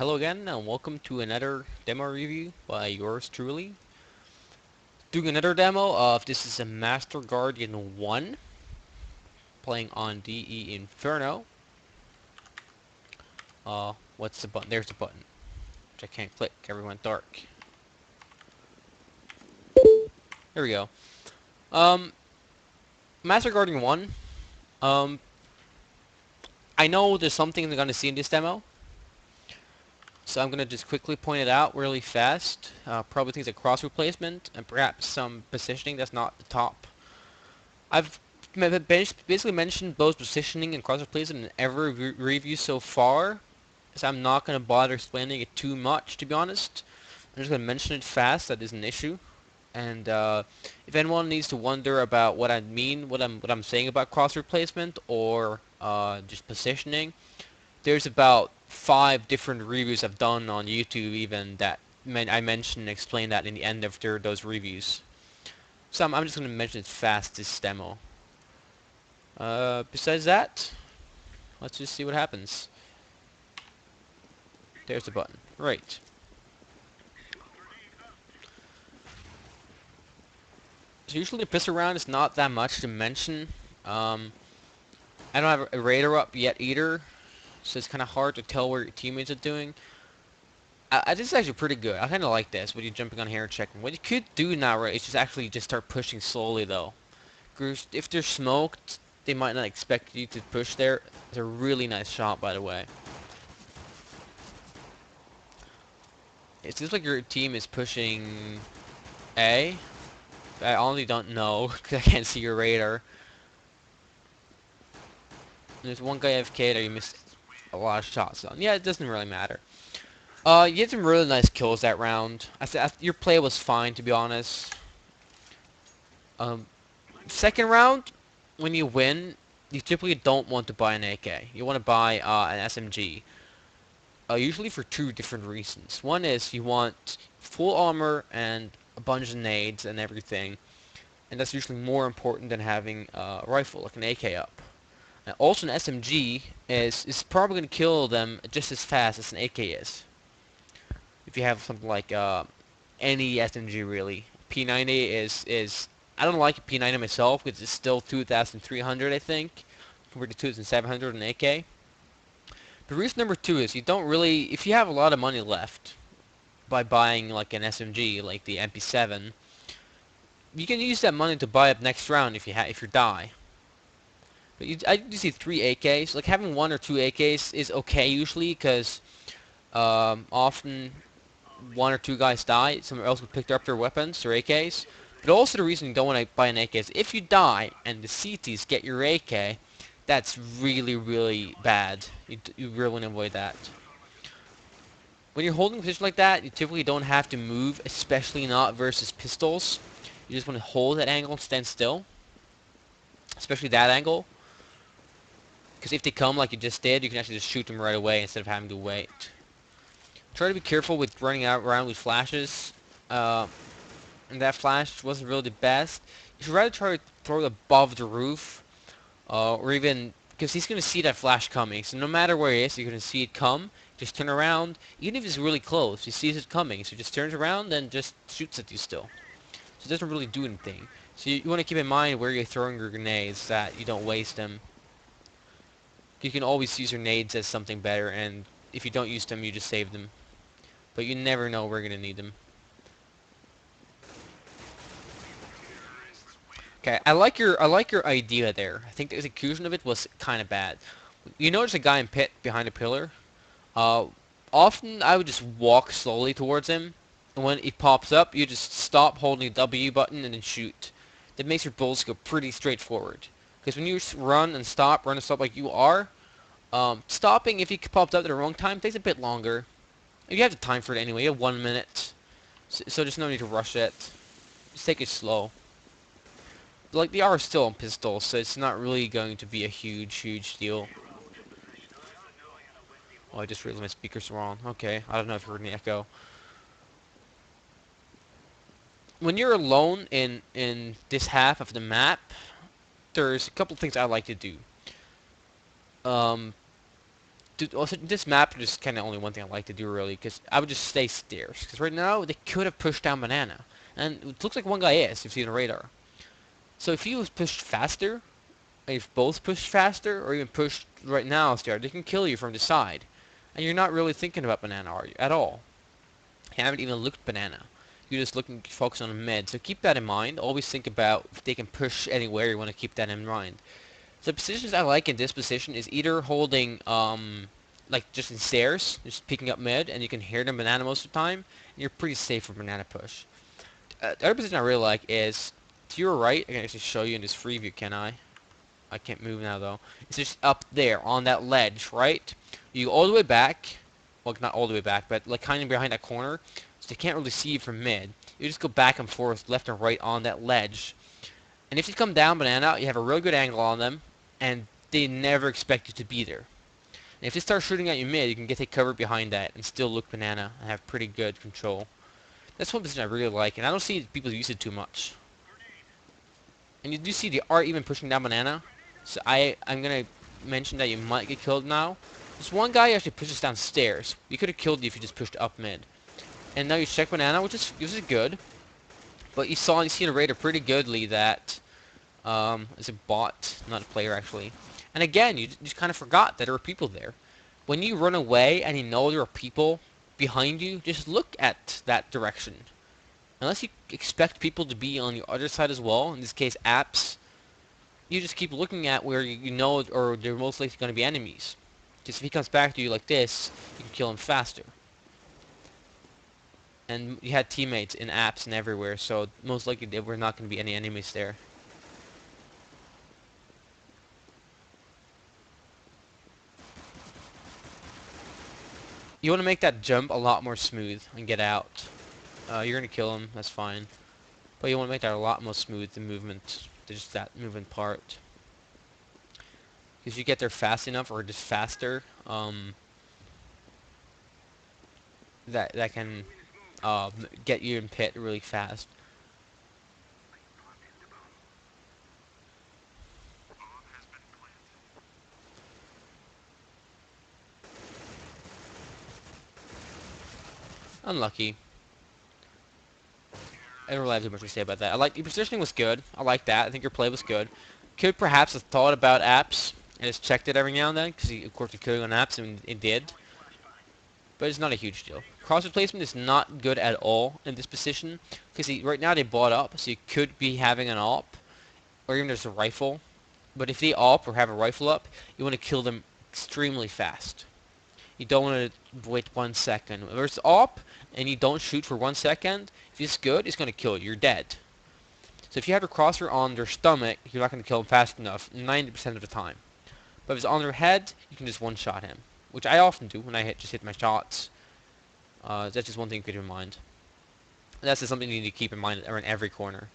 Hello again, and welcome to another demo review by yours truly. Doing another demo of this is a Master Guardian 1, playing on DE Inferno. What's the button? There's the button, which I can't click. Everyone went dark. There we go. Um, Master Guardian 1. Um, I know there's something they're gonna see in this demo, so I'm gonna just quickly point it out really fast. Probably things like cross replacement and perhaps some positioning that's not the top. I've basically mentioned both positioning and cross replacement in every review so far, so I'm not going to bother explaining it too much, to be honest. I'm just going to mention it fast. That is an issue. And if anyone needs to wonder about what I mean, what I'm saying about cross replacement or just positioning, there's about 5 different reviews I've done on YouTube even that I mentioned and explain that in the end of those reviews. So I'm just going to mention it fast this demo. Besides that, let's just see what happens. There's the button. Right. So usually the pistol round is not that much to mention. Um, I don't have a radar up yet either, so it's kind of hard to tell where your teammates are doing. This is actually pretty good. I kind of like this, when you're jumping on here and checking. What you could do now, right, is just actually just start pushing slowly, though. Because if they're smoked, they might not expect you to push there. It's a really nice shot, by the way. It seems like your team is pushing A. I honestly don't know, because I can't see your radar. There's one guy AFK that you missed a lot of shots on. Yeah, it doesn't really matter. You had some really nice kills that round. Your play was fine, to be honest. Um, Second round, when you win, you typically don't want to buy an AK. You want to buy an SMG. Usually for 2 different reasons. One is you want full armor and a bunch of nades and everything, and that's usually more important than having a rifle, like an AK up. Also, an SMG is probably going to kill them just as fast as an AK is. If you have something like any SMG really, P90 is I don't like P90 myself because it's still 2,300 I think compared to 2,700 in AK. The reason number two is you don't really, if you have a lot of money left by buying like an SMG like the MP7, you can use that money to buy up next round if you die. But I do see 3 AKs. Like having 1 or 2 AKs is okay usually because often 1 or 2 guys die. Someone else will pick up their weapons, their AKs. But also the reason you don't want to buy an AK is if you die and the CTs get your AK, that's really, really bad. You really want to avoid that. When you're holding a position like that, you typically don't have to move, especially not versus pistols. You just want to hold that angle and stand still. Especially that angle. Because if they come like you just did, you can actually just shoot them right away instead of having to wait. Try to be careful with running around with flashes. Uh, and that flash wasn't really the best. You should rather try to throw it above the roof. Or even... Because he's going to see that flash coming. So no matter where he is, you're going to see it come. Just turn around. Even if it's really close, he sees it coming. So he just turns around and just shoots at you still. So it doesn't really do anything. So you want to keep in mind where you're throwing your grenades, that you don't waste them. You can always use your nades as something better, and if you don't use them, you just save them. But you never know where you're going to need them. Okay, I like your idea there. I think the execution of it was kind of bad. You notice a guy in pit behind a pillar. Uh, Often I would just walk slowly towards him, and when he pops up, you just stop holding the W button and then shoot. That makes your bullets go pretty straightforward. Because when you run and stop like you are, stopping if he pops up at the wrong time takes a bit longer. You have the time for it anyway. You have 1 minute, so there's no need to rush it. Just take it slow. Like, they are still on pistols, so it's not really going to be a huge deal. Oh, I just realized my speaker's wrong. Okay, I don't know if you heard any echo. When you're alone in this half of the map, there's a couple things I like to do. Um, Also, this map is kind of only one thing I like to do really, because I would just stay stairs. Because right now they could have pushed down banana, and it looks like one guy is. If you see the radar. So if he was pushed faster, if both pushed faster, or even pushed right now stair, they can kill you from the side, and you're not really thinking about banana, are you? At all. You haven't even looked banana. You're just looking focus on the mid. So keep that in mind. Always think about if they can push anywhere. You want to keep that in mind. The positions I like in this position is either holding, like just in stairs, just picking up mid, and you can hear them banana most of the time, and you're pretty safe for banana push. The other position I really like is to your right. I can actually show you in this free view, can I? I can't move now though. It's just up there on that ledge, right? You go all the way back. Well, not all the way back, but like kind of behind that corner, so they can't really see you from mid. You just go back and forth, left and right on that ledge. And if you come down banana, you have a really good angle on them, and they never expect you to be there. And if they start shooting at you mid, you can take cover behind that and still look banana and have pretty good control. That's one position I really like, and I don't see people use it too much. And you do see the art even pushing down banana. So I'm gonna mention that you might get killed now. This one guy actually pushes downstairs. We could have killed you if you just pushed up mid. And now you check banana, which is good. But you see in the radar pretty goodly that it's a bot, not a player actually. And again, you just kind of forgot that there were people there. When you run away and you know there are people behind you, just look at that direction. Unless you expect people to be on the other side as well, in this case apps, you just keep looking at where you know or they're most likely going to be enemies. Because if he comes back to you like this, you can kill him faster. And you had teammates in apps and everywhere, so most likely there were not going to be any enemies there. You want to make that jump a lot more smooth and get out. You're going to kill him, that's fine. But you want to make that a lot more smooth, the movement, just that movement part. Because you get there fast enough, or just faster, that can get you in pit really fast. Unlucky. I don't really have too much to say about that. I like your positioning was good. I like that. I think your play was good. Could perhaps have thought about apps and just checked it every now and then, because of course you could on apps and it did. But it's not a huge deal. Cross replacement is not good at all in this position, because right now they bought up, so you could be having an AWP, or even there's a rifle. But if they AWP or have a rifle up, you want to kill them extremely fast. You don't want to wait 1 second. If it's AWP and you don't shoot for 1 second, if it's good, it's going to kill you. You're dead. So if you have a crosser on their stomach, you're not going to kill them fast enough 90% of the time. But if it's on their head, you can just one-shot him, which I often do when I just hit my shots. That's just one thing to keep in mind. And that's just something you need to keep in mind around every corner.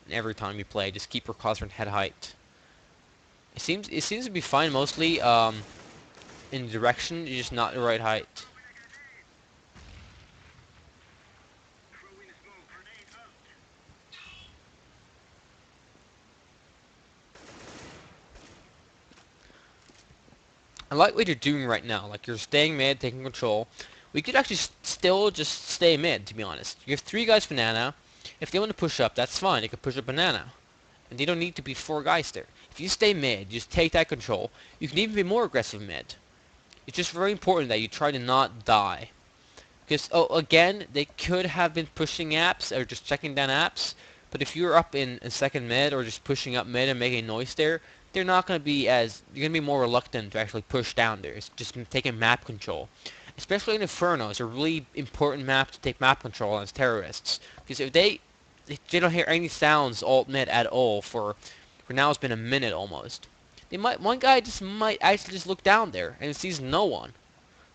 And every time you play, just keep your crosser in head height. It seems to be fine mostly in direction, you're just not the right height. I like what you're doing right now. Like you're staying mid, taking control. We could actually still just stay mid, to be honest. You have 3 guys banana. If they want to push up, that's fine. They can push up banana. And they don't need to be 4 guys there. If you stay mid, you just take that control. You can even be more aggressive mid. It's just very important that you try to not die. Because, oh, again, they could have been pushing apps or just checking down apps. But if you're up in second mid or just pushing up mid and making noise there, they're not going to be as... You're going to be more reluctant to actually push down there. It's just taking map control. Especially in Inferno, it's a really important map to take map control as terrorists. Because if they don't hear any sounds alt mid at all for now it's been a minute almost. One guy just might actually just look down there and sees no one.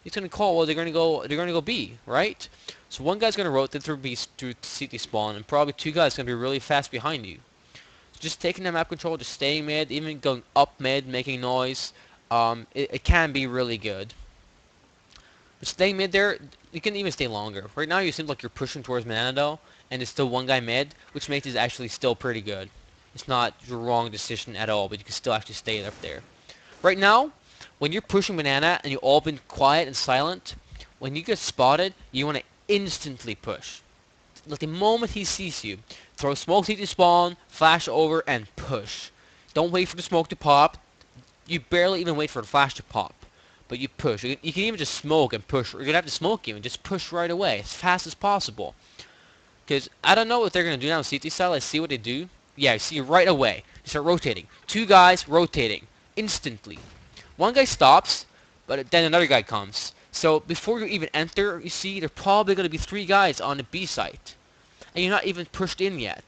He's gonna call. Well, they're gonna go B, right? So one guy's gonna rotate through B to CT spawn, and probably 2 guys gonna be really fast behind you. So just taking that map control, just staying mid, even going up mid, making noise. It can be really good. But staying mid there, you can even stay longer. Right now, you seem like you're pushing towards Manado, and there's still 1 guy mid, which makes it actually still pretty good. It's not the wrong decision at all, but you can still actually stay up there. Right now, When you're pushing banana and you all been quiet and silent, when you get spotted, you want to instantly push. Like the moment he sees you, throw smoke seed to spawn, flash over, and push. Don't wait for the smoke to pop. You barely even wait for the flash to pop. But you push. You can even just smoke and push. Or you don't have to smoke even. Just push right away as fast as possible. Because I don't know what they're going to do now in CT style. I see what they do. Yeah, I see right away. They start rotating. Two guys rotating. Instantly. One guy stops, but then another guy comes. So before you even enter, you see, there are probably going to be three guys on the B site. And you're not even pushed in yet.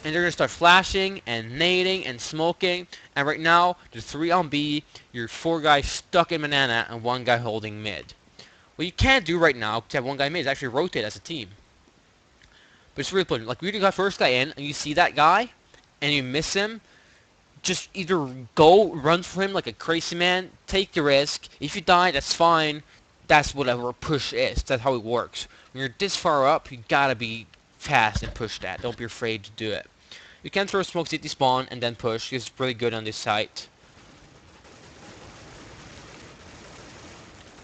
And they're going to start flashing and nading and smoking. And right now, there's 3 on B. You're 4 guys stuck in banana and 1 guy holding mid. What you can't do right now to have 1 guy mid is actually rotate as a team. But it's really important. Like, we got first guy in, and you see that guy, and you miss him, just either go, run for him like a crazy man, take the risk. If you die, that's fine. That's whatever a push is. That's how it works. When you're this far up, you gotta be fast and push that. Don't be afraid to do it. You can throw smoke city spawn and then push. It's pretty good on this site.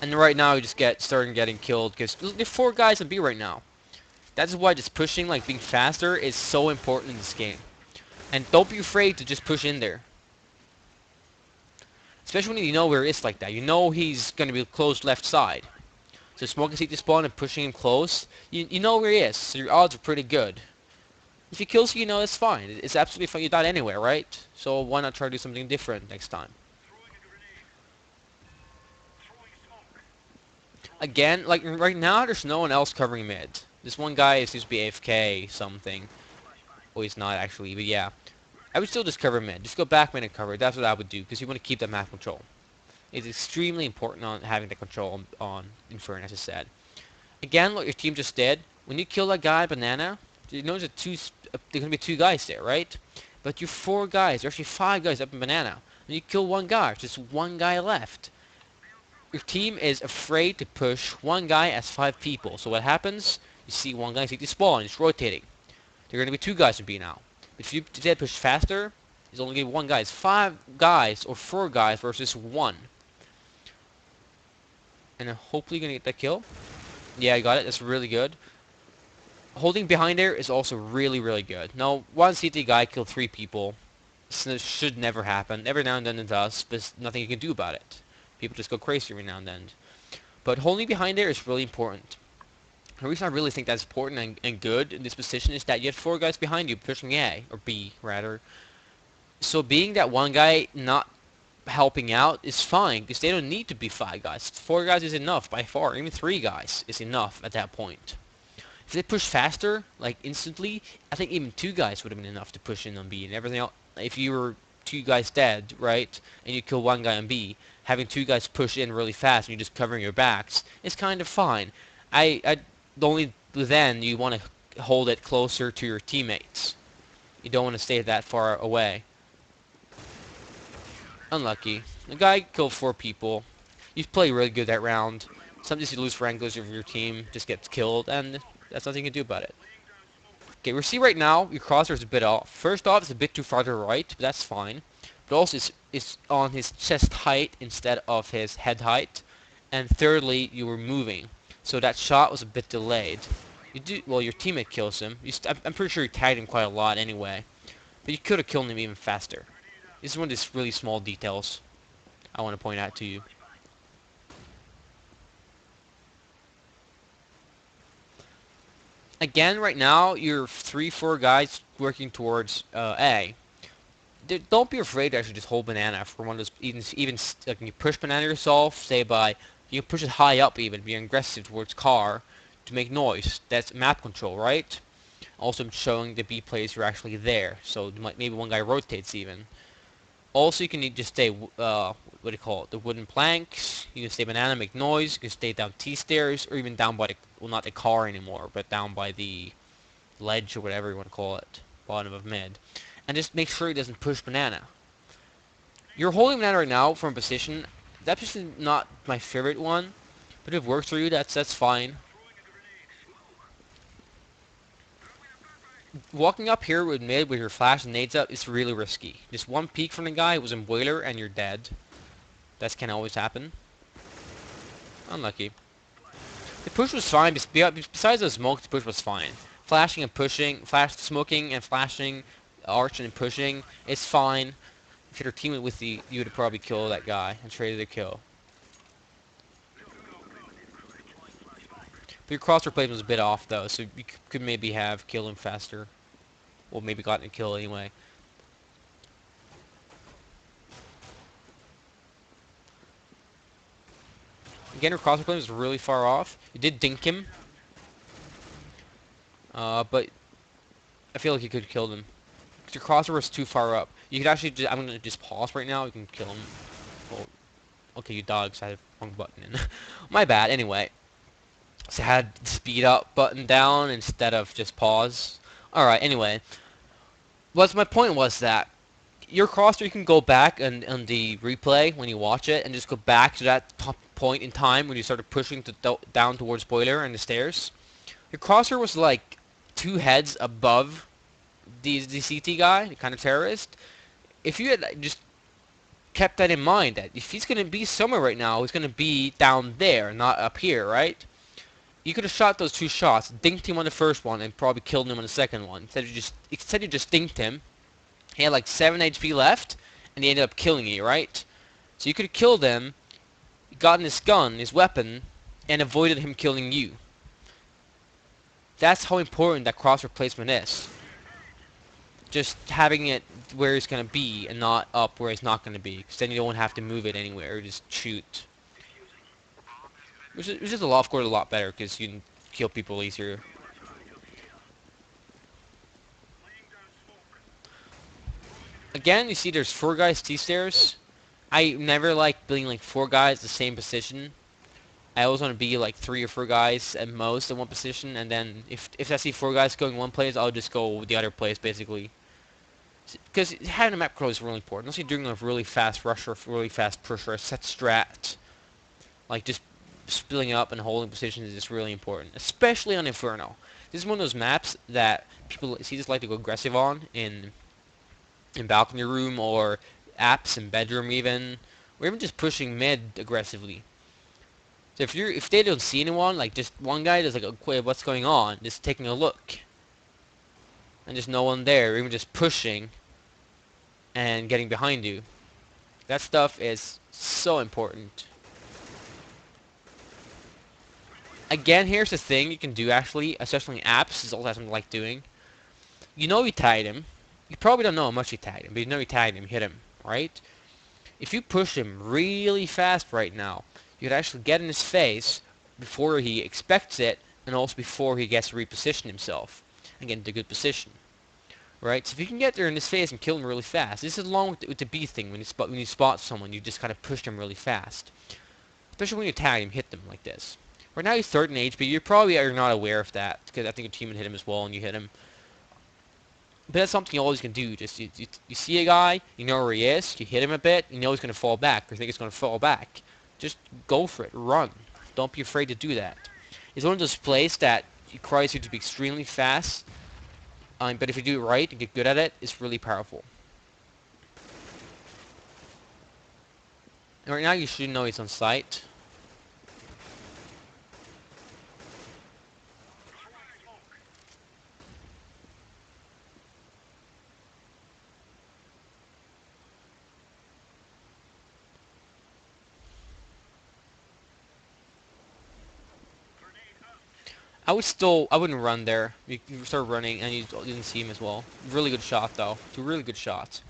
And right now you just starting getting killed because there are 4 guys on B right now. That's why just pushing, like being faster, is so important in this game. And don't be afraid to just push in there. Especially when you know where it's like that. You know he's going to be close left side. So smoking city spawn and pushing him close, you know where he is. So your odds are pretty good. If he kills you, you know it's fine. It's absolutely fine. You died anyway, right? So why not try to do something different next time? Again, like right now, there's no one else covering mid. This one guy is used to be AFK something. Oh, he's not actually, but yeah. I would still just cover mid. Just go back mid and cover. That's what I would do, because you want to keep that map control. It's extremely important on having the control on Inferno, as I said. Again, what your team just did, when you kill that guy, Banana, you know there's there's going to be 2 guys there, right? But you're 4 guys, there's actually 5 guys up in Banana. When you kill 1 guy, there's just 1 guy left. Your team is afraid to push 1 guy as 5 people. So what happens? You see 1 guy take the spawn, it's rotating. There are going to be 2 guys in B now. If you did push faster, there's only going to be 1 guy. It's 5 guys or 4 guys versus 1. And then hopefully you're going to get that kill. Yeah, I got it. That's really good. Holding behind there is also really, really good. Now, 1 CT guy killed 3 people. This should never happen. Every now and then it does, but there's nothing you can do about it. People just go crazy every now and then. But holding behind there is really important. The reason I really think that's important and good in this position is that you have 4 guys behind you pushing A, or B, rather. So being that 1 guy not helping out is fine, because they don't need to be 5 guys. 4 guys is enough by far. Even 3 guys is enough at that point. If they push faster, like instantly, I think even 2 guys would have been enough to push in on B and everything else. If you were 2 guys dead, right, and you kill 1 guy on B, having 2 guys push in really fast and you're just covering your backs is kind of fine. Only then you want to hold it closer to your teammates. You don't want to stay that far away. Unlucky. The guy killed 4 people. You play really good that round. Sometimes you lose rank, goes over your team, just gets killed, and that's nothing you can do about it. Okay, we see right now your crosshair is a bit off. First off, it's a bit too far to the right, but that's fine. But also, it's on his chest height instead of his head height. And thirdly, you were moving, so that shot was a bit delayed. Well, your teammate kills him. I'm pretty sure you tagged him quite a lot anyway, but you could have killed him even faster. This is one of these really small details I want to point out to you. Again, right now, you're 3-4 guys working towards A. Don't be afraid to actually just hold banana for one of those, even like, you push banana yourself, say by, you can push it high up even, be aggressive towards car to make noise. That's map control, right? Also showing the B players you're actually there, so maybe 1 guy rotates even. Also, you can just stay, what do you call it, the wooden planks. You can stay banana, make noise. You can stay down T-stairs, or even down by the, well, not the car anymore, but down by the ledge or whatever you want to call it, bottom of mid. And just make sure he doesn't push banana. You're holding banana right now from a position, that position is not my favorite one, but if it works for you, that's fine. Walking up here with mid with your flash and nades up is really risky. Just 1 peek from the guy who was in boiler and you're dead. That can always happen. Unlucky. The push was fine. Besides the smoke, the push was fine. Flashing and pushing, smoking and flashing, arching and pushing, it's fine. If you're teaming with you would probably kill that guy and traded the kill. But your cross replacement was a bit off though, so you could maybe have killed him faster. Or maybe gotten a kill anyway. Again, your cross replacement was really far off. You did dink him. But I feel like you could have killed him. Because your crosser was too far up. You could actually I'm going to just pause right now. You can kill him. Well, okay, you dogs. I had the wrong button in. My bad. Anyway. So I had the speed up button down instead of just pause. Alright, anyway. What's my point was that your crosser, you can go back and on the replay when you watch it and just go back to that point in time when you started pushing down towards Boiler and the stairs. Your crosser was like 2 heads above the CT guy, the kind of terrorist. If you had just kept that in mind, that if he's going to be somewhere right now, he's going to be down there, not up here, right? You could have shot those 2 shots, dinked him on the first one, and probably killed him on the second one. Instead you just dinked him. He had like 7 HP left, and he ended up killing you, right? So you could have killed him, gotten his gun, his weapon, and avoided him killing you. That's how important that cross replacement is. Just having it where it's going to be, and not up where it's not going to be. Because then you don't have to move it anywhere, just shoot. Which is a lot, of course, a lot better, because you can kill people easier. Again, you see there's 4 guys T-stairs. I never like being like 4 guys the same position. I always want to be like 3 or 4 guys at most in one position, and then if I see 4 guys going one place, I'll just go the other place basically. Because having a map control is really important. Unless you're doing a really fast rush or really fast push or a set strat, like just splitting up and holding positions is really important, especially on Inferno. This is one of those maps that people just like to go aggressive on in balcony room or apps in bedroom even, or even just pushing mid aggressively. So if they don't see anyone, like just one guy just like, okay, what's going on? Just taking a look, and just no one there, or even just pushing and getting behind you. That stuff is so important. Again, here's the thing you can do actually, especially in apps, is also something like doing. You know you tagged him. You probably don't know how much you tagged him, but you know you tagged him, hit him, right? If you push him really fast right now, you could actually get in his face before he expects it, and also before he gets to reposition himself and get into good position, right? So if you can get there in his face and kill him really fast, this is along with the B thing. When you spot someone, you just kind of push them really fast, especially when you tag him, hit them like this. Right now he's 13 HP. You probably are not aware of that because I think your teammate hit him as well, and you hit him. But that's something you always can do. Just you see a guy, you know where he is, you hit him a bit, you know he's going to fall back, or you think he's going to fall back. Just go for it. Run. Don't be afraid to do that. It's one of those plays that requires you to be extremely fast, but if you do it right and get good at it, it's really powerful. And right now you should know he's on site. I wouldn't run there. You start running and you didn't see him as well. Really good shot though. 2 really good shots.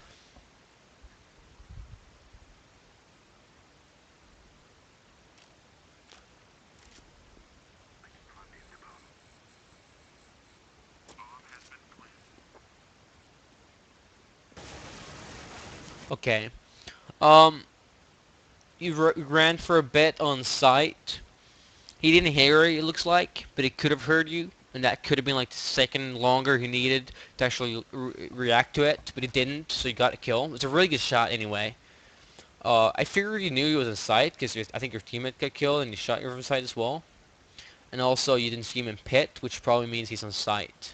Okay. Um, you ran for a bit on site. He didn't hear you, it looks like, but he could have heard you, and that could have been like the second longer he needed to actually react to it, but he didn't, so he got a kill. It's a really good shot anyway. I figured you knew he was in sight, because I think your teammate got killed, and you shot you from sight as well. And also, you didn't see him in pit, which probably means he's on site.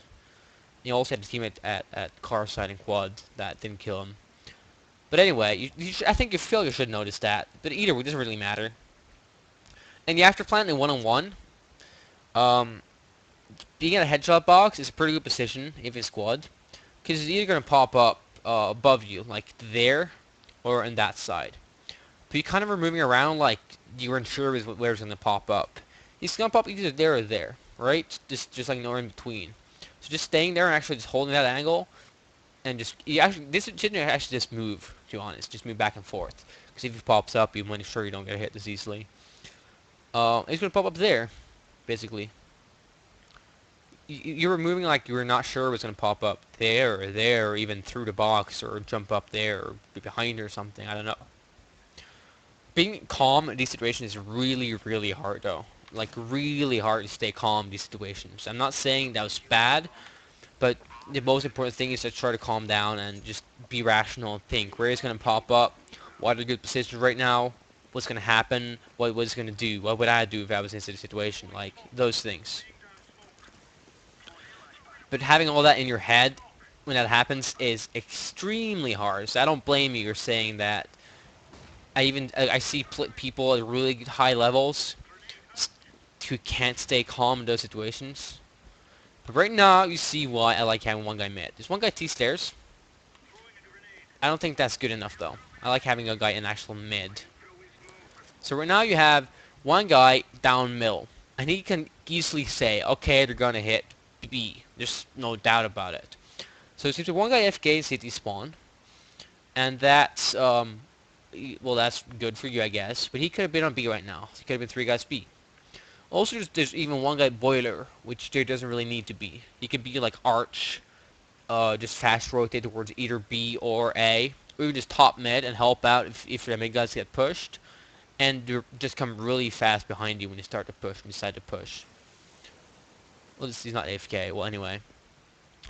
You also had a teammate at car side and quad that didn't kill him. But anyway, I think you feel you should notice that. But either way, it doesn't really matter. And the after plant in one-on-one, um, being in a headshot box is a pretty good position if it's squad, because it's either gonna pop up above you, like there, or on that side. But you kind of are moving around like you weren't sure where it's gonna pop up. It's gonna pop either there or there, right? Just like nowhere in between. So just staying there and actually just holding that angle, and just you actually this shouldn't actually just move. To be honest, just move back and forth. Because if it pops up, you want to make sure you don't get hit this easily. It's gonna pop up there, basically. You were moving like you were not sure it was gonna pop up there, or even through the box, or jump up there, or be behind or something. I don't know. Being calm in these situations is really, really hard, though. Like, really hard to stay calm in these situations. I'm not saying that was bad, but the most important thing is to try to calm down and just be rational and think. Where is going to pop up? What are the good positions right now? What's going to happen? What's going to do? What would I do if I was in such a situation? Like, those things. But having all that in your head when that happens is extremely hard. So I don't blame you for saying that. I see people at really high levels who can't stay calm in those situations. But right now, you see why I like having one guy mid. There's one guy T-stairs. I don't think that's good enough, though. I like having a guy in actual mid. So right now you have one guy down middle. And he can easily say, okay, they're going to hit B. There's no doubt about it. So it seems like one guy FK in city spawn. And that's, well, that's good for you, I guess. But he could have been on B right now. He could have been 3 guys B. Also, there's even one guy Boiler, which there doesn't really need to be. He could be like Arch, just fast rotate towards either B or A, or even just top mid and help out if the mid guys get pushed, and just come really fast behind you when you start to push, when you decide to push. Well, he's not AFK. Well, anyway.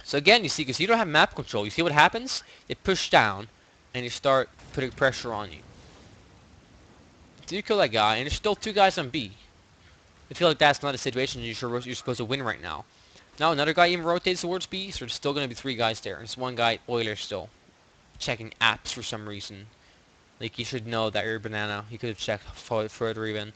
So again, you see, because you don't have map control, you see what happens? They push down, and they start putting pressure on you. So you kill that guy, and there's still 2 guys on B. I feel like that's not a situation you're supposed to win right now. Now another guy even rotates towards B, so there's still going to be 3 guys there. And there's one guy, Euler, still. Checking apps for some reason. Like, you should know that you're a banana. He could have checked further even.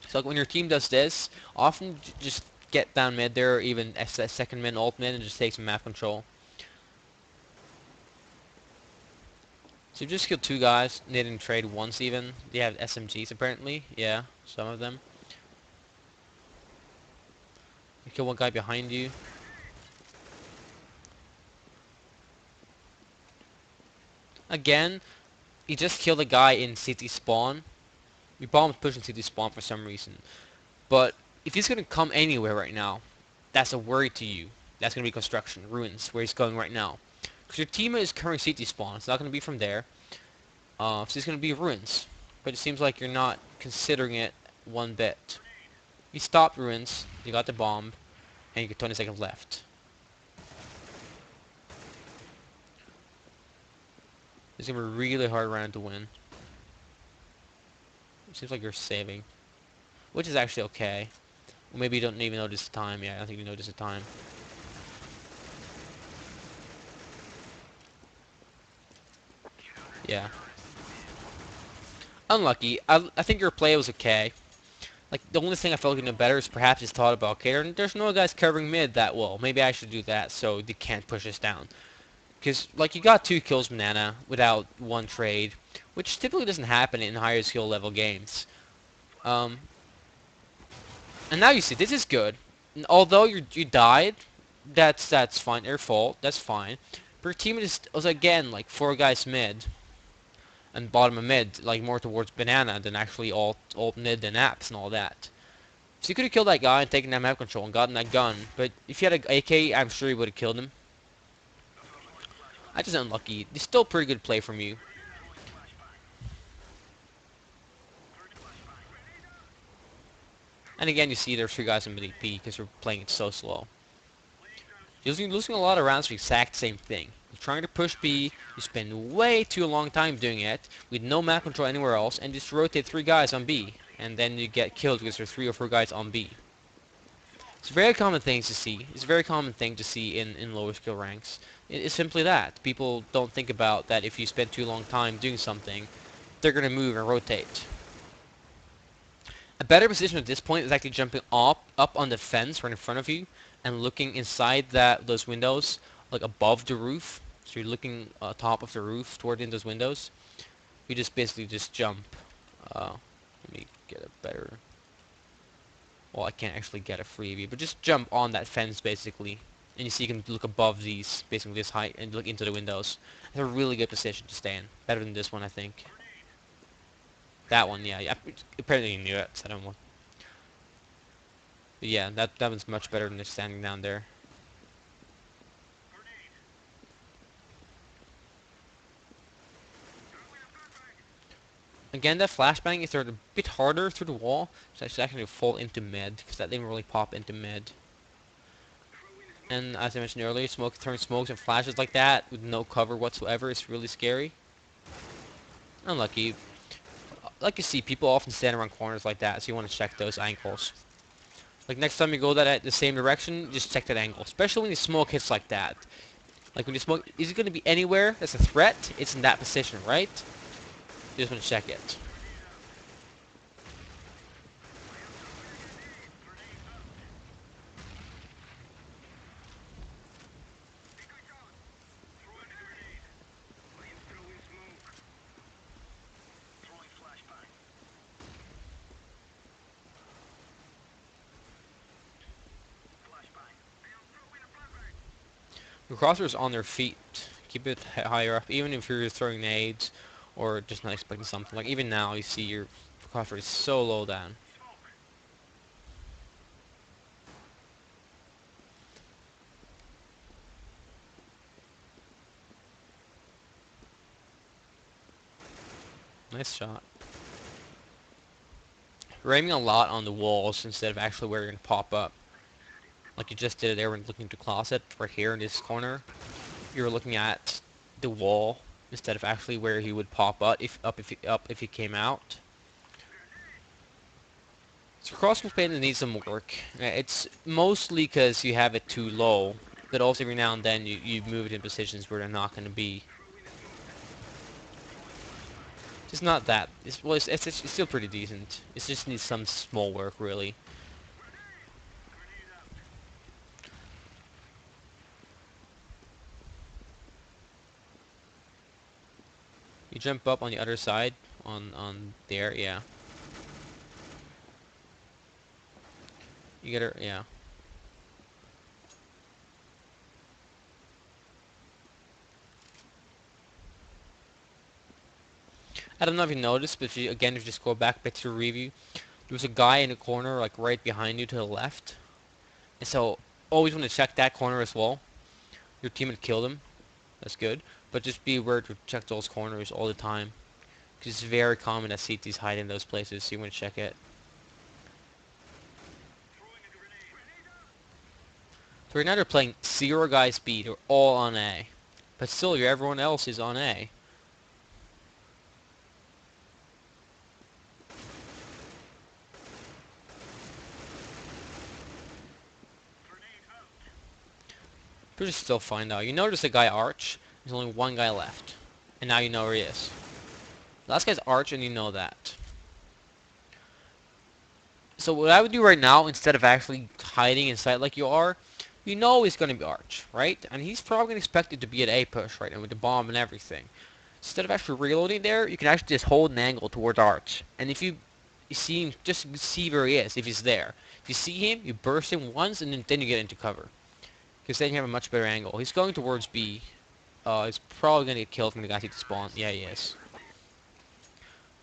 So like, when your team does this, often just get down mid there, or even a second mid, ult mid, and just take some map control. So you just killed 2 guys. They didn't trade once even. They have SMGs apparently. Yeah, some of them. You kill one guy behind you. Again, he just killed a guy in city spawn. Your bomb's pushing city spawn for some reason. But if he's going to come anywhere right now, that's a worry to you. That's going to be construction, ruins, where he's going right now. Because your team is current city spawn. It's not going to be from there. So it's going to be ruins. But it seems like you're not considering it one bit. You stopped ruins, you got the bomb, and you get 20 seconds left. It's going to be a really hard round to win. It seems like you're saving. Which is actually okay. Well, maybe you don't even notice the time. Yeah, I don't think you notice the time. Yeah. Unlucky. I think your play was okay. Like, the only thing I felt like better is perhaps just thought about, okay, there's no guys covering mid that well. Maybe I should do that so they can't push us down. Because, like, you got 2 kills, Banana, without 1 trade, which typically doesn't happen in higher skill level games. And now you see, this is good. And although you died, that's fine. Your fault. That's fine. But your team was again like 4 guys mid and bottom of mid, like more towards banana than actually alt mid and apps and all that. So you could have killed that guy and taken that map control and gotten that gun. But if you had an AK, I'm sure you would have killed him. I just unlucky. It's still pretty good play from you. And again, you see there's 3 guys in mid AP because we're playing it so slow. You're losing a lot of rounds for the exact same thing. You're trying to push B, you spend way too long time doing it, with no map control anywhere else, and just rotate 3 guys on B. And then you get killed because there's 3 or 4 guys on B. It's a very common thing to see. It's a very common thing to see in lower skill ranks. It's simply that. People don't think about that if you spend too long time doing something, they're going to move and rotate. A better position at this point is actually jumping up on the fence right in front of you and looking inside those windows, like above the roof. So you're looking top of the roof toward in those windows. You just basically just jump. Let me get a better. Well, I can't actually get a freebie, but just jump on that fence basically, and you see you can look above these, basically this height, and look into the windows. It's a really good position to stay in. Better than this one, I think. That one, yeah. Apparently you knew it, so I don't know. But yeah, that one's much better than just standing down there. Again, that flashbang is sort of a bit harder through the wall, so I should actually fall into mid, because that didn't really pop into mid. And as I mentioned earlier, throwing smokes and flashes like that with no cover whatsoever is really scary. Unlucky. Like you see, people often stand around corners like that, so you want to check those angles. Like next time you go that at the same direction, just check that angle. Especially when you smoke hits like that. Like when you smoke, is it going to be anywhere that's a threat? It's in that position, right? You just want to check it. The crossers on their feet. Keep it higher up, even if you're throwing nades or just not expecting something. Like even now, you see your crosser is so low down. Nice shot. You're aiming a lot on the walls instead of actually where you're going to pop up. Like you just did there when looking to closet, right here in this corner. You're looking at the wall instead of actually where he would pop up if he came out. So crossbow paint needs some work. It's mostly because you have it too low, but also every now and then you move it in positions where they're not going to be. It's not that. It's still pretty decent. It just needs some small work, really. You jump up on the other side, on there, yeah. You get her, yeah. I don't know if you noticed, but if you just go back to the review, there was a guy in the corner, like right behind you to the left. And so, always want to check that corner as well. Your team had killed him. That's good. But just be aware to check those corners all the time. Because it's very common that CTs hide in those places, so you want to check it. So right now they're playing 0 guy speed, or all on A. But still, everyone else is on A. But just still fine though. You notice the guy Arch, there's only one guy left. And now you know where he is. The last guy's Arch, and you know that. So what I would do right now, instead of actually hiding in sight like you are, you know he's going to be Arch, right? And he's probably going to expect it to be an A push, right? And with the bomb and everything. Instead of actually reloading there, you can actually just hold an angle towards Arch. And if you see him, just see where he is, if he's there. If you see him, you burst him once, and then you get into cover. Because then you have a much better angle. He's going towards B. He's probably going to get killed from the guy he spawned. Yeah, he is.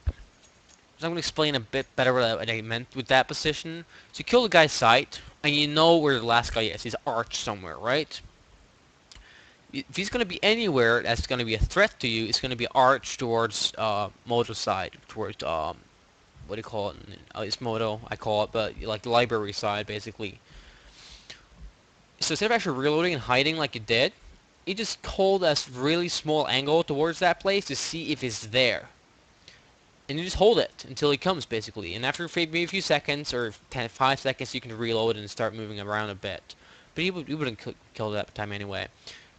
So I'm going to explain a bit better what I meant with that position. So you kill the guy's sight, and you know where the last guy is. He's arched somewhere, right? If he's going to be anywhere that's going to be a threat to you, it's going to be arched towards Moto's side, towards what do you call it? It's Moto, I call it, but like the library side, basically. So instead of actually reloading and hiding like you did, you just hold a really small angle towards that place to see if it's there. and you just hold it until he comes, basically. And after maybe a few seconds, or 5 seconds, you can reload and start moving around a bit. But he wouldn't kill that time anyway.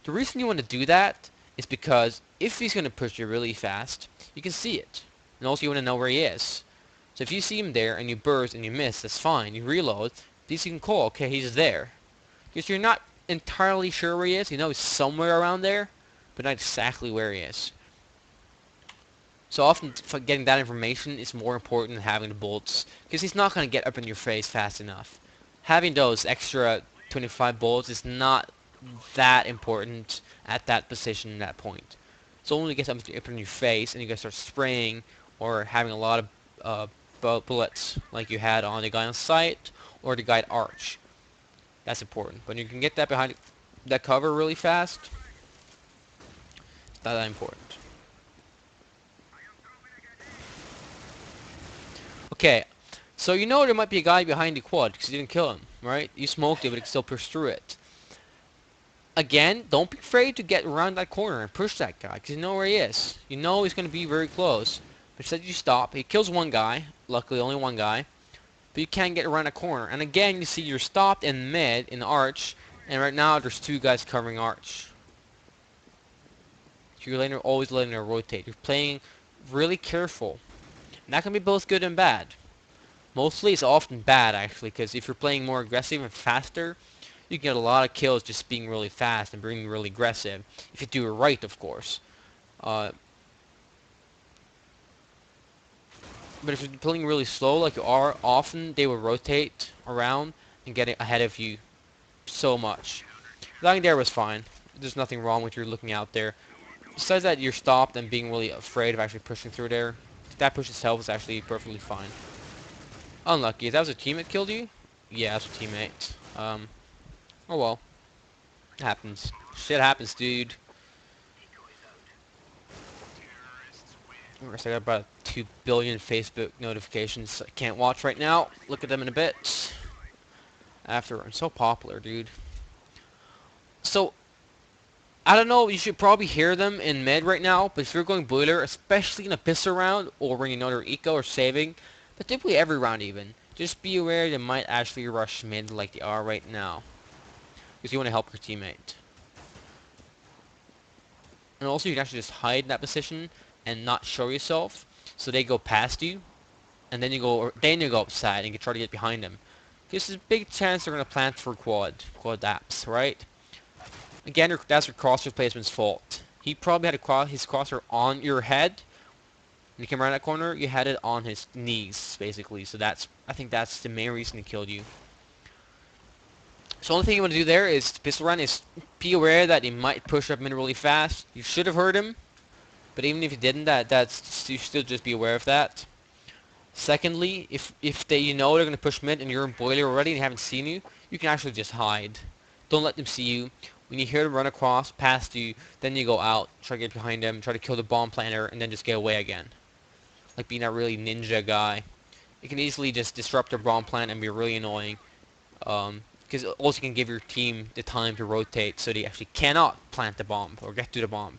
The reason you want to do that is because if he's going to push you really fast, you can see it. And also you want to know where he is. So if you see him there, and you burst and you miss, that's fine. You reload, at least you can call, okay, he's there. Because you're not entirely sure where he is. You know he's somewhere around there, but not exactly where he is. So often getting that information is more important than having the bullets, because he's not going to get up in your face fast enough. Having those extra 25 bullets is not that important at that position, at that point. So only get something up in your face, and you guys start spraying or having a lot of bullets, like you had on the guy on site or the guy at Arch. That's important. But you can get that behind that cover really fast. It's not that important. Okay, so you know there might be a guy behind the quad because you didn't kill him, right? You smoked it, but it can still push through it. Again, don't be afraid to get around that corner and push that guy because you know where he is. You know he's going to be very close. But instead you stop. He kills one guy. Luckily, only one guy. But you can't get around a corner. And again, you see you're stopped in mid, in Arch. And right now, there's 2 guys covering Arch. You're always letting her rotate. You're playing really careful. And that can be both good and bad. Mostly it's often bad, actually, because if you're playing more aggressive and faster, you can get a lot of kills just being really fast and being really aggressive. If you do it right, of course. But if you're playing really slow like you are, often they will rotate around and get ahead of you so much. Lying there was fine. There's nothing wrong with you looking out there. Besides that, you're stopped and being really afraid of actually pushing through there. That push itself is actually perfectly fine. Unlucky. If that was a teammate killed you? Yeah, that's a teammate. Oh well. It happens. Shit happens, dude. I got about 2 billion Facebook notifications I can't watch right now. Look at them in a bit. After I'm so popular, dude. So, I don't know, you should probably hear them in mid right now, but if you're going boiler, especially in a pistol round, or when you know they're eco or saving, but typically every round even, just be aware they might actually rush mid like they are right now. Because you want to help your teammate. And also you can actually just hide in that position and not show yourself, so they go past you, and then you go upside and you can try to get behind them. Because there's a big chance they're going to plant for quad apps, right? Again, that's your crosshair placement's fault. He probably had his crosshair on your head. When you came around that corner, you had it on his knees, basically. So I think that's the main reason he killed you. So the only thing you want to do there is pistol run is be aware that he might push up mid really fast. You should have heard him, but even if you didn't, you still just be aware of that. Secondly, if you know they're gonna push mid and you're in boiler already and they haven't seen you, you can actually just hide. Don't let them see you. When you hear them run across past you, then you go out, try to get behind them, try to kill the bomb planter, and then just get away again. Like being that really ninja guy. You can easily just disrupt their bomb plant and be really annoying. Because also you can give your team the time to rotate so they actually cannot plant the bomb or get to the bomb.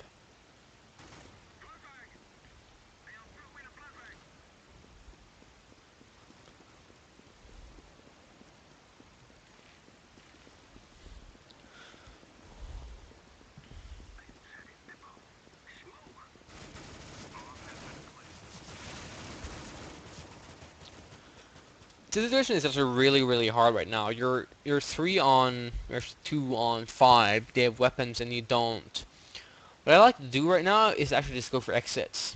The situation is actually really, really hard right now. You're 2 on 5. They have weapons and you don't. What I like to do right now is actually just go for exits.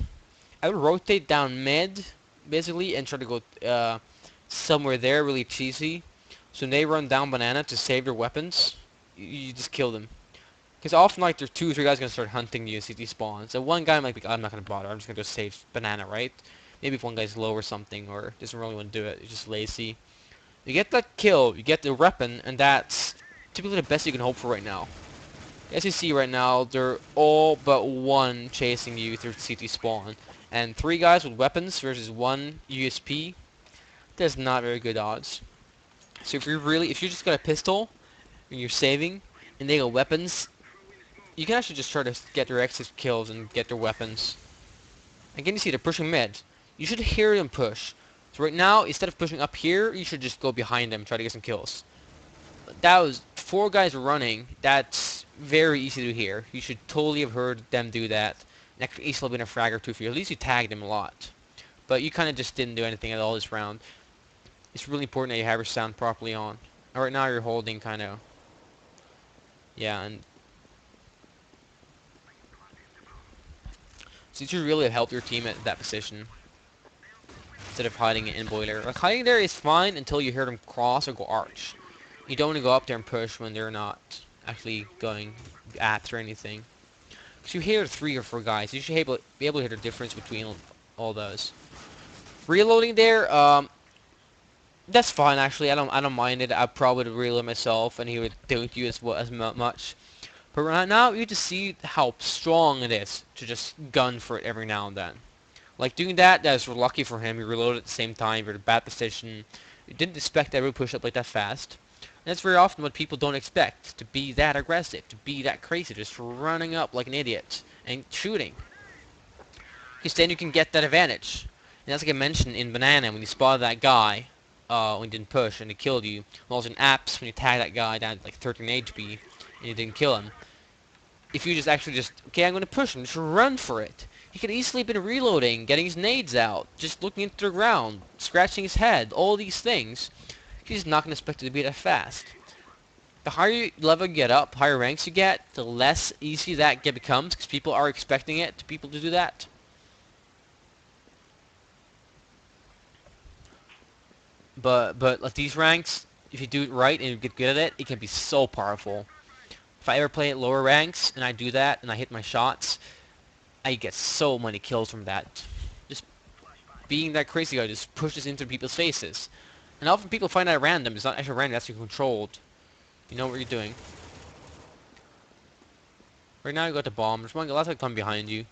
I would rotate down mid, basically, and try to go somewhere there really cheesy. So when they run down banana to save their weapons, you just kill them. Because often, like, there's 2 or 3 guys gonna start hunting you as he despawns. And one guy might be, I'm not gonna bother. I'm just gonna go save banana, right? Maybe if one guy's low or something, or doesn't really want to do it, he's just lazy. You get that kill, you get the weapon, and that's typically the best you can hope for right now. As you see right now, they're all but 1 chasing you through CT spawn. And 3 guys with weapons versus 1 USP, there's not very good odds. So if you're just got a pistol, and you're saving, and they got weapons, you can actually just try to get their exit kills and get their weapons. Again, you see they're pushing mid. You should hear them push. So right now, instead of pushing up here, you should just go behind them and try to get some kills. That was 4 guys running. That's very easy to hear. You should totally have heard them do that. And that could easily have been a frag or two for you. At least you tagged them a lot. But you kind of just didn't do anything at all this round. It's really important that you have your sound properly on. And right now you're holding kind of... Yeah, and... So you should really have helped your team at that position. Instead of hiding it in boiler. Like, hiding there is fine until you hear them cross or go arch. You don't want to go up there and push when they're not actually going apps or anything. Because you hear 3 or 4 guys. You should be able to hear the difference between all those. Reloading there, that's fine actually. I don't mind it. I probably would reload myself, and he would do it to you as much. But right now, you just see how strong it is to just gun for it every now and then. Like doing that's lucky for him. He reloaded at the same time. You're in a bad position. You didn't expect that he would push up like that fast. And that's very often what people don't expect. To be that aggressive. To be that crazy. Just running up like an idiot. And shooting. Because then you can get that advantage. And that's like I mentioned in Banana when you spotted that guy. When you didn't push and he killed you. And also in Apps when you tag that guy down to like 13 HP. And you didn't kill him. If you okay, I'm going to push him. Just run for it. He could easily have been reloading, getting his nades out, just looking into the ground, scratching his head, all these things. He's not going to expect it to be that fast. The higher level you get up, higher ranks you get, the less easy that becomes, because people are expecting people to do that. But like these ranks, if you do it right and you get good at it, it can be so powerful. If I ever play at lower ranks and I do that and I hit my shots, I get so many kills from that. Just being that crazy guy just pushes into people's faces. And often people find that random. It's not actually random, it's actually controlled. You know what you're doing. Right now you got the bomb. There's one guy last come behind you.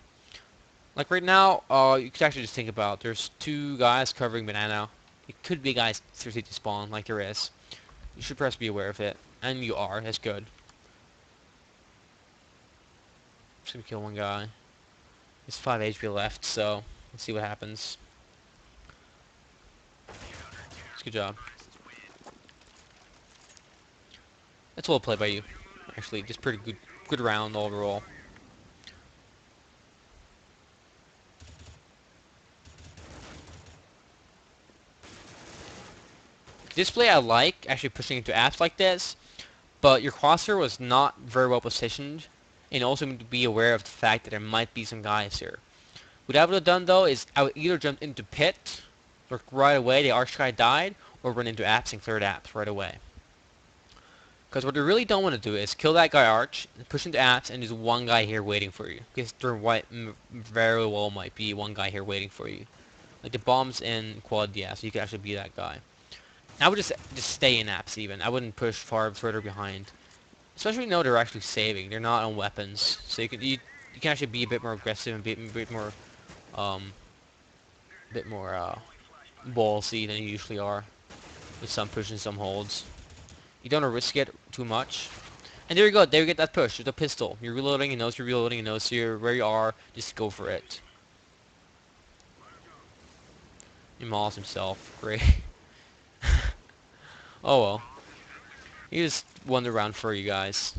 Like right now, you could actually just think about there's 2 guys covering Banana. It could be guys seriously to spawn, like there is. You should perhaps be aware of it. And you are, that's good. Just gonna kill one guy. There's 5 HP left, so let's see what happens. It's a good job. That's well played by you. Actually, just pretty good round overall. This play I like, actually pushing into apps like this, but your crosshair was not very well positioned, and also need to be aware of the fact that there might be some guys here. What I would have done though is I would either jump into pit, look right away, the arch guy died, or run into apps and cleared apps right away. Because what you really don't want to do is kill that guy arch, push into apps, and there's one guy here waiting for you. Because there very well might be one guy here waiting for you. Like the bomb's in quad, yeah, so you could actually be that guy. I would just stay in apps even. I wouldn't push further behind. Especially when you know they're actually saving. They're not on weapons. So you can actually be a bit more aggressive and be a bit more ballsy than you usually are. With some push and some holds. You don't want to risk it too much. And there you go, there you get that push with a pistol. You're reloading, he knows you're reloading, he knows where you are, just go for it. He mauls himself, great. Oh well. He just wandered around for you guys.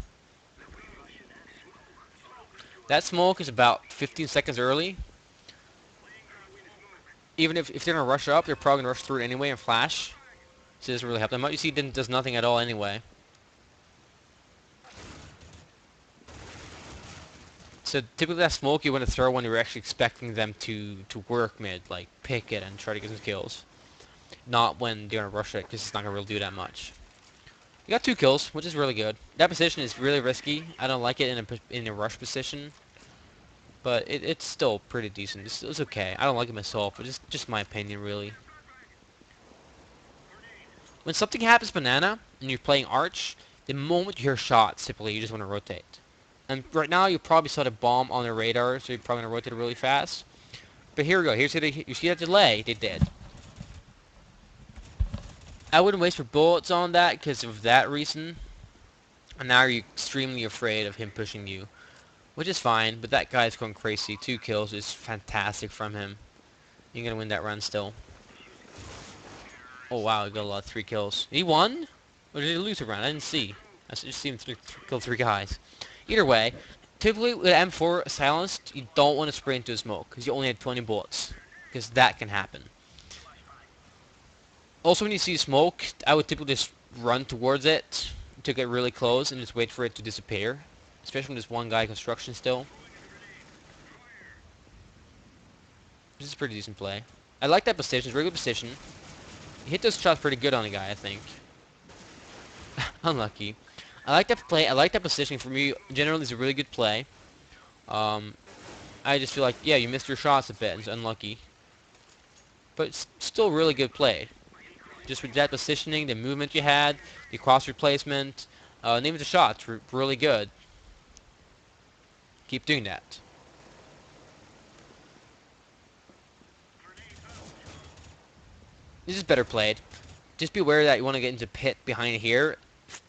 That smoke is about 15 seconds early. Even if they're gonna rush up, they're probably gonna rush through it anyway and flash. So it doesn't really help them out. You see, it does nothing at all anyway. So typically that smoke you want to throw when you're actually expecting them to work mid, like pick it and try to get some kills. Not when they're gonna rush it, because it's not gonna really do that much. You got 2 kills, which is really good. That position is really risky. I don't like it in a rush position, but it's still pretty decent. It's okay. I don't like it myself, but it's just my opinion, really. When something happens Banana and you're playing Arch, the moment you hear shots, typically you just want to rotate. And right now you probably saw the bomb on the radar, so you're probably gonna rotate it really fast. But here we go. You see that delay? They did. I wouldn't waste your bullets on that because of that reason. And now you're extremely afraid of him pushing you, which is fine. But that guy's going crazy. 2 kills is fantastic from him. You're gonna win that run still. Oh wow, he got a lot, 3 kills. He won? Or did he lose a round? I didn't see. I just seen him kill 3 guys. Either way, typically with M4 silenced, you don't want to spray into a smoke, because you only have 20 bullets. Because that can happen. Also, when you see smoke, I would typically just run towards it to get really close and just wait for it to disappear. Especially when there's one guy construction still. This is pretty decent play. I like that position. It's a very good position. You hit those shots pretty good on the guy, I think. Unlucky. I like that play. I like that positioning. For me, generally, it's a really good play. Um, I just feel like, yeah, you missed your shots a bit. It's unlucky. But it's still really good play. Just with that positioning, the movement you had, the cross replacement, and even the shots were really good. Keep doing that. This is better played. Just be aware that you want to get into pit behind here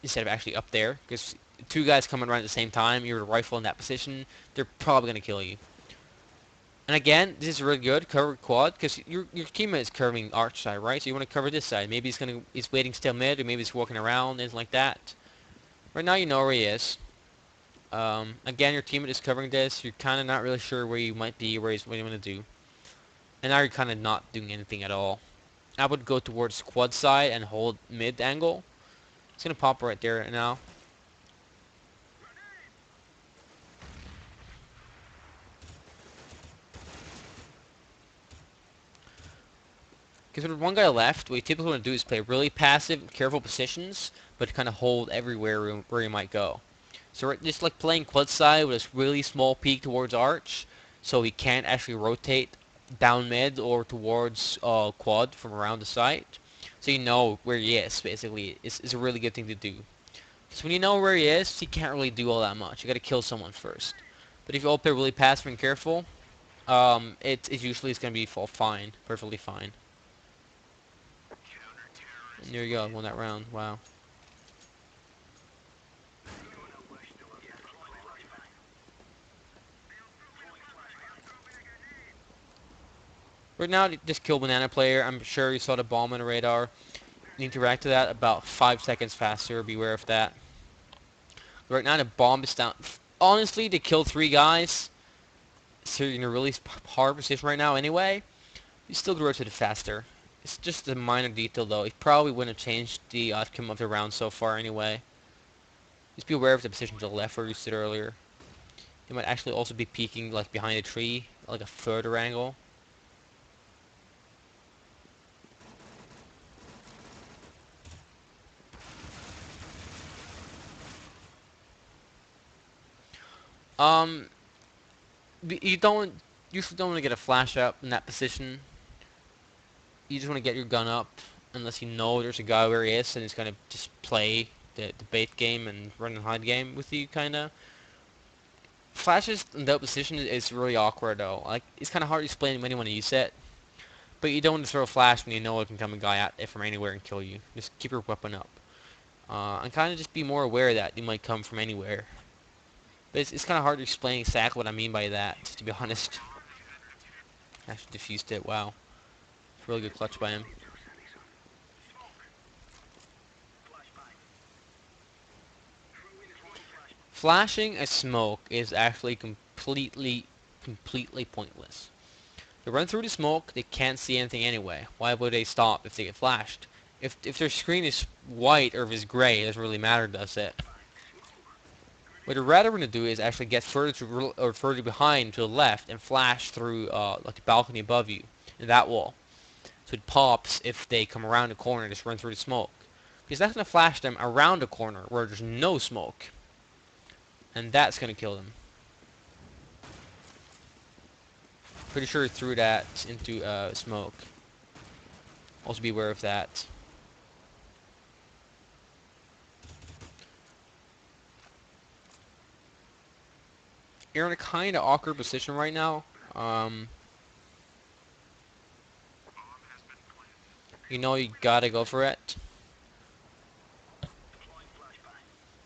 instead of actually up there, because 2 guys coming around at the same time, you're a rifle in that position, they're probably going to kill you. And again, this is really good, cover quad, because your teammate is covering arch side, right? So you want to cover this side. Maybe he's waiting still mid, or maybe he's walking around, anything like that. Right now you know where he is. Again, your teammate is covering this. You're kind of not really sure where you might be, what you want to do. And now you're kind of not doing anything at all. I would go towards quad side and hold mid angle. It's gonna pop right there now. Because with one guy left, what you typically want to do is play really passive, careful positions, but kind of hold everywhere where you might go. So we're just like playing quad side with a really small peak towards arch, so he can't actually rotate down mid or towards quad from around the site. So you know where he is, basically. It's a really good thing to do. Because when you know where he is, he can't really do all that much. You gotta kill someone first. But if you all play really passive and careful, it usually is gonna be fine, perfectly fine. And there you go, won that round. Wow. Right now, just kill banana player. I'm sure you saw the bomb on the radar. You need to react to that about 5 seconds faster. Beware of that. Right now, the bomb is down. Honestly, to kill 3 guys, so you're in a really hard position right now anyway. You still could rotate it faster. It's just a minor detail though. It probably wouldn't have changed the outcome of the round so far anyway. Just be aware of the position to the left where you stood earlier. They might actually also be peeking like behind a tree, like a further angle. Um, you don't usually don't want to get a flash up in that position. You just want to get your gun up, unless you know there's a guy where he is and he's gonna just play the bait game and run and hide game with you, kinda. Flashes in that position is really awkward though. Like it's kind of hard to explain when you want to use it. But you don't want to throw a flash when you know it can come a guy at it from anywhere and kill you. Just keep your weapon up. And kind of just be more aware that you might come from anywhere. But it's kind of hard to explain exactly what I mean by that, to be honest. Actually defused it, wow. It's a really good clutch by him. Flashing a smoke is actually completely pointless. They run through the smoke, they can't see anything anyway. Why would they stop if they get flashed? If their screen is white or if it's gray, it doesn't really matter, does it? What you're rather going to do is actually get further to or further behind to the left and flash through like the balcony above you in that wall. So it pops if they come around the corner and just run through the smoke. Because that's going to flash them around the corner where there's no smoke. And that's going to kill them. Pretty sure he threw that into smoke. Also be aware of that. You're in a kind of awkward position right now. Um, you know you gotta go for it.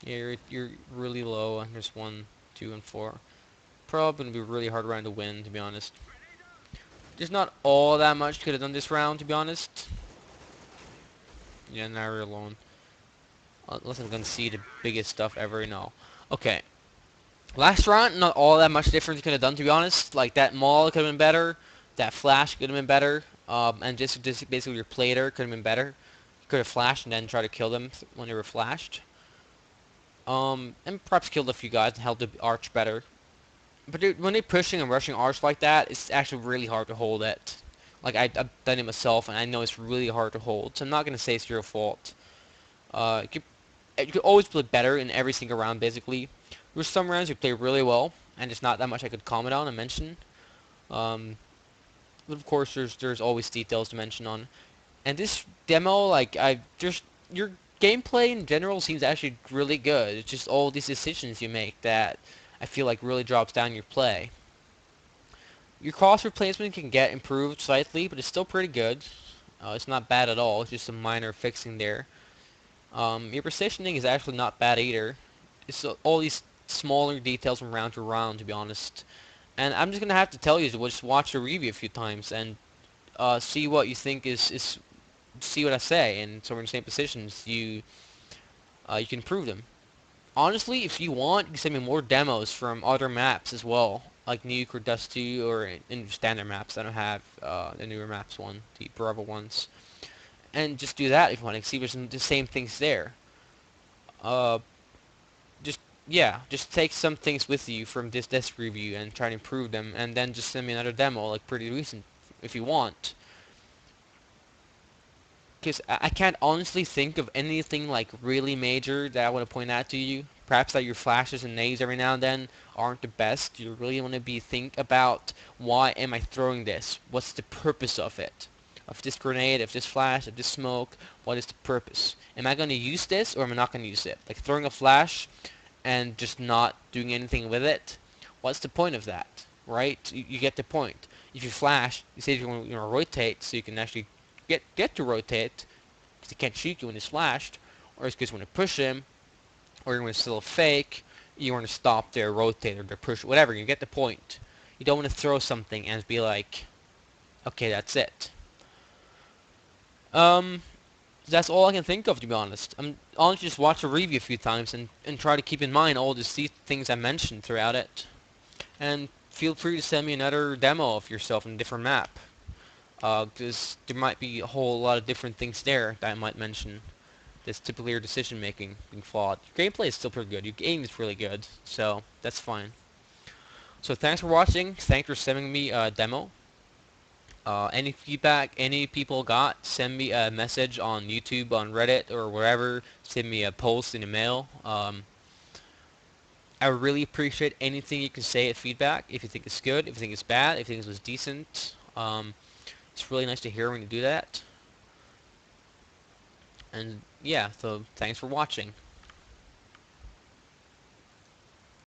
Yeah, you're really low, and there's 1, 2, and 4. Probably gonna be a really hard round to win, to be honest. There's not all that much could have done this round, to be honest. Yeah, now we're alone. Unless I'm gonna see the biggest stuff ever. No. Okay. Last round, not all that much difference could have done, to be honest. Like, that maul could have been better. That flash could have been better. And just basically your play there could have been better. You could have flashed and then try to kill them when they were flashed. And perhaps killed a few guys and held the arch better. But dude, when they're pushing and rushing arch like that, it's actually really hard to hold it. Like, I've done it myself, and I know it's really hard to hold. So I'm not going to say it's your fault. You could always play better in every single round, basically. There's some rounds you play really well, and there's not that much I could comment on and mention. Um, but of course, there's always details to mention on. And this demo, like, your gameplay in general seems actually really good. It's just all these decisions you make that I feel like really drops down your play. Your cross replacement can get improved slightly, but it's still pretty good. It's not bad at all. It's just a minor fixing there. Your positioning is actually not bad either. It's all these smaller details from round to round, to be honest. And I'm just gonna have to tell you to just watch the review a few times and see what you think is see what I say. And so we're in the same positions. You can improve them. Honestly, if you want, you can send me more demos from other maps as well, like Nuke or Dusty or in standard maps. I don't have the newer maps one, the Bravo ones. And just do that if you want to see if there's the same things there. Uh, just yeah, just take some things with you from this desk review and try to improve them, and then just send me another demo like pretty recent if you want. Because I can't honestly think of anything like really major that I want to point out to you. Perhaps that your flashes and nades every now and then aren't the best. You really want to think about, why am I throwing this? What's the purpose of it? Of this grenade, of this flash, of this smoke, what is the purpose? Am I going to use this or am I not going to use it? Like throwing a flash and just not doing anything with it. What's the point of that, right? You get the point. If you flash, you say you want to rotate, so you can actually get to rotate, because he can't shoot you when he's flashed, or it's because you want to push him, or you want to still fake, you want to stop their rotate or their push, whatever. You get the point. You don't want to throw something and be like, okay, that's it. Um, that's all I can think of, to be honest. I'm honestly just watch a review a few times and try to keep in mind all the things I mentioned throughout it. And feel free to send me another demo of yourself in a different map. Because there might be a whole lot of different things there that I might mention. That's typically your decision making being flawed. Your gameplay is still pretty good. Your game is really good, so that's fine. So thanks for watching. Thanks for sending me a demo. Any feedback any people got, send me a message on YouTube, on Reddit, or wherever. Send me a post in the mail. I really appreciate anything you can say at feedback. If you think it's good, if you think it's bad, if you think it was decent. It's really nice to hear when you do that. And yeah, so thanks for watching.